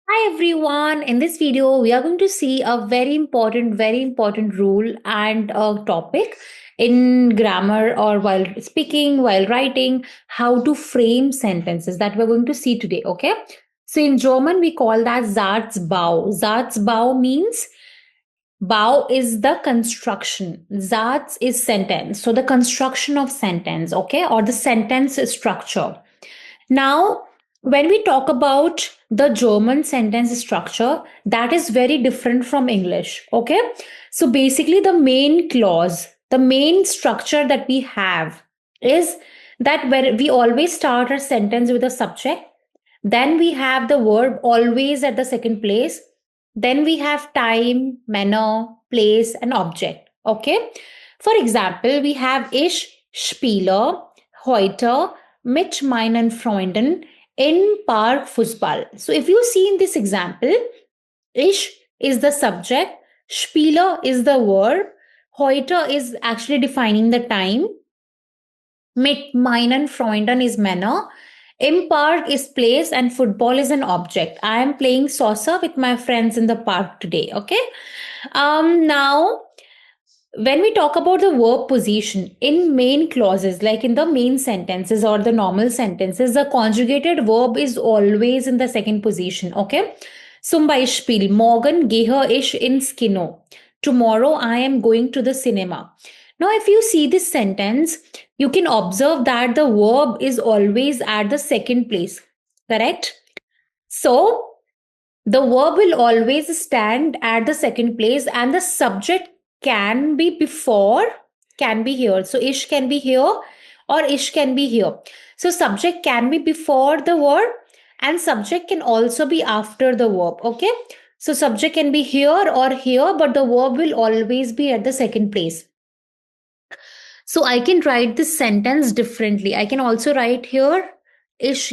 Hi everyone. In this video, we are going to see a very important rule and a topic in grammar or while speaking, while writing, how to frame sentences that we're going to see today. Okay. So in German, we call that Satzbau. Satzbau means Bau is the construction. Satz is sentence. So the construction of sentence, okay, or the sentence structure. Now, when we talk about the German sentence structure, that is very different from English. Okay. So basically, the main clause, the main structure that we have is that where we always start our sentence with a subject, then we have the verb always at the second place, then we have time, manner, place, and object. Okay. For example, we have Ich spiele heute mit meinen Freunden in Park Fußball. So if you see in this example, Ich is the subject, spiele is the verb, heute is actually defining the time, mit meinen Freunden is manner, im Park is place, and football is an object. I am playing soccer with my friends in the park today. Okay. Now, when we talk about the verb position in main clauses, like in the main sentences or the normal sentences, the conjugated verb is always in the second position. Okay. Zum Beispiel, morgen gehe ich ins Kino. Tomorrow I am going to the cinema. Now, if you see this sentence, you can observe that the verb is always at the second place. Correct? So, the verb will always stand at the second place and the subject can be before, can be here. So ish can be here or ish can be here. So subject can be before the verb and subject can also be after the verb. Okay. So subject can be here or here, but the verb will always be at the second place. So I can write this sentence differently. I can also write here ich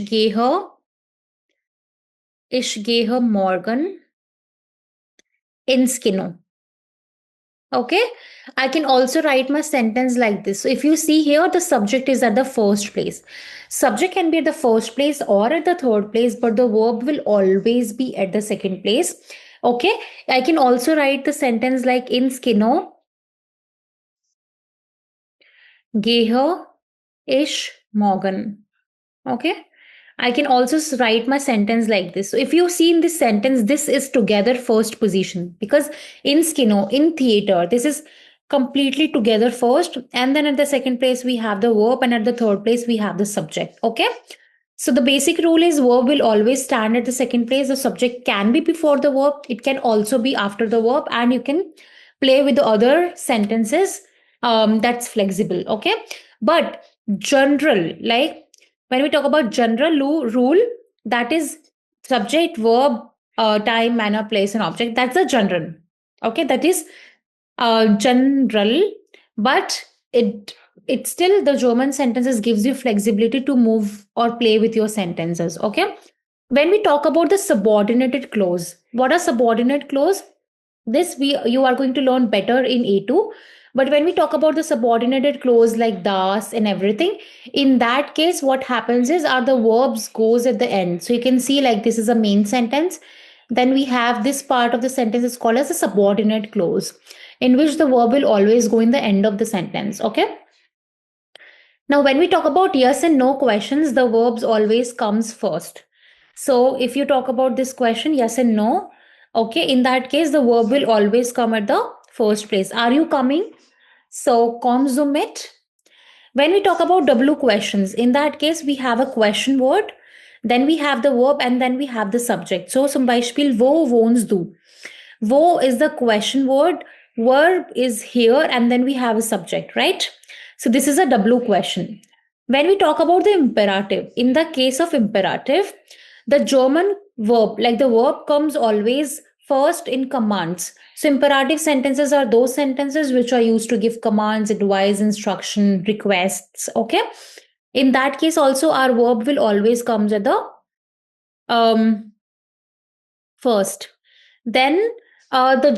gehe morgen ins Kino. Okay, I can also write my sentence like this. So if you see here, the subject is at the first place. Subject can be at the first place or at the third place, but the verb will always be at the second place. Okay, I can also write the sentence like ins Kino gehe ich morgen. Okay. I can also write my sentence like this. So if you see in this sentence, this is together first position because in Skino, in theater, this is completely together first. And then at the second place, we have the verb. And at the third place, we have the subject. Okay. So the basic rule is verb will always stand at the second place. The subject can be before the verb. It can also be after the verb. And you can play with the other sentences. That's flexible. Okay. But general, like when we talk about general rule, that is subject, verb, time, manner, place, and object. That's a general. Okay, that is general, but it still the German sentences gives you flexibility to move or play with your sentences. Okay, when we talk about the subordinated clause, what are subordinate clause? This we you are going to learn better in A2. But when we talk about the subordinated clause like das and everything, in that case, what happens is are the verbs goes at the end. So you can see like this is a main sentence. Then we have this part of the sentence is called as a subordinate clause, in which the verb will always go in the end of the sentence. Okay. Now, when we talk about yes and no questions, the verbs always comes first. So if you talk about this question, yes and no, okay, in that case, the verb will always come at the first place. Are you coming? So, kommst du mit? When we talk about W questions, in that case, we have a question word, then we have the verb, and then we have the subject. So, zum Beispiel, wo wohnst du? Wo is the question word, verb is here, and then we have a subject, right? So, this is a W question. When we talk about the imperative, in the case of imperative, the German verb, like the verb comes always first in commands. So, imperative sentences are those sentences which are used to give commands, advice, instruction, requests. Okay. In that case, also, our verb will always comes at the first. Then the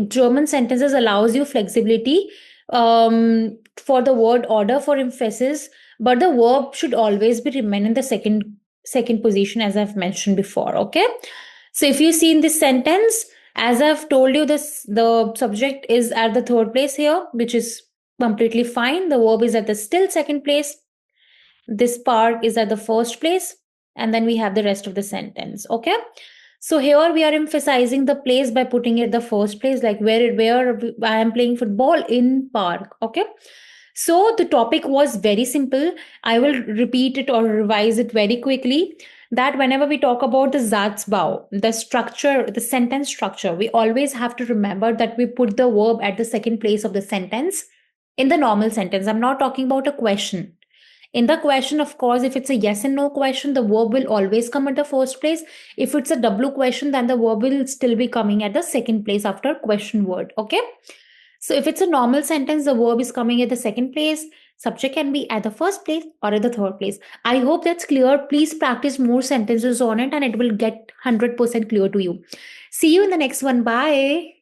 German sentences allows you flexibility for the word order for emphasis, but the verb should always be remain in the second second position, as I've mentioned before. Okay. So if you see in this sentence, as I've told you, this the subject is at the third place here, which is completely fine. The verb is at the still second place. This park is at the first place, and then we have the rest of the sentence. Okay. So here we are emphasizing the place by putting it the first place, like where I am playing football in park. Okay. So the topic was very simple. I will repeat it or revise it very quickly. That whenever we talk about the Satzbau, the structure, the sentence structure, we always have to remember that we put the verb at the second place of the sentence in the normal sentence. I'm not talking about a question. In the question, of course, if it's a yes and no question, the verb will always come at the first place. If it's a W question, then the verb will still be coming at the second place after question word. Okay. So if it's a normal sentence, the verb is coming at the second place. Subject can be at the first place or at the third place. I hope that's clear. Please practice more sentences on it and it will get 100% clear to you. See you in the next one. Bye.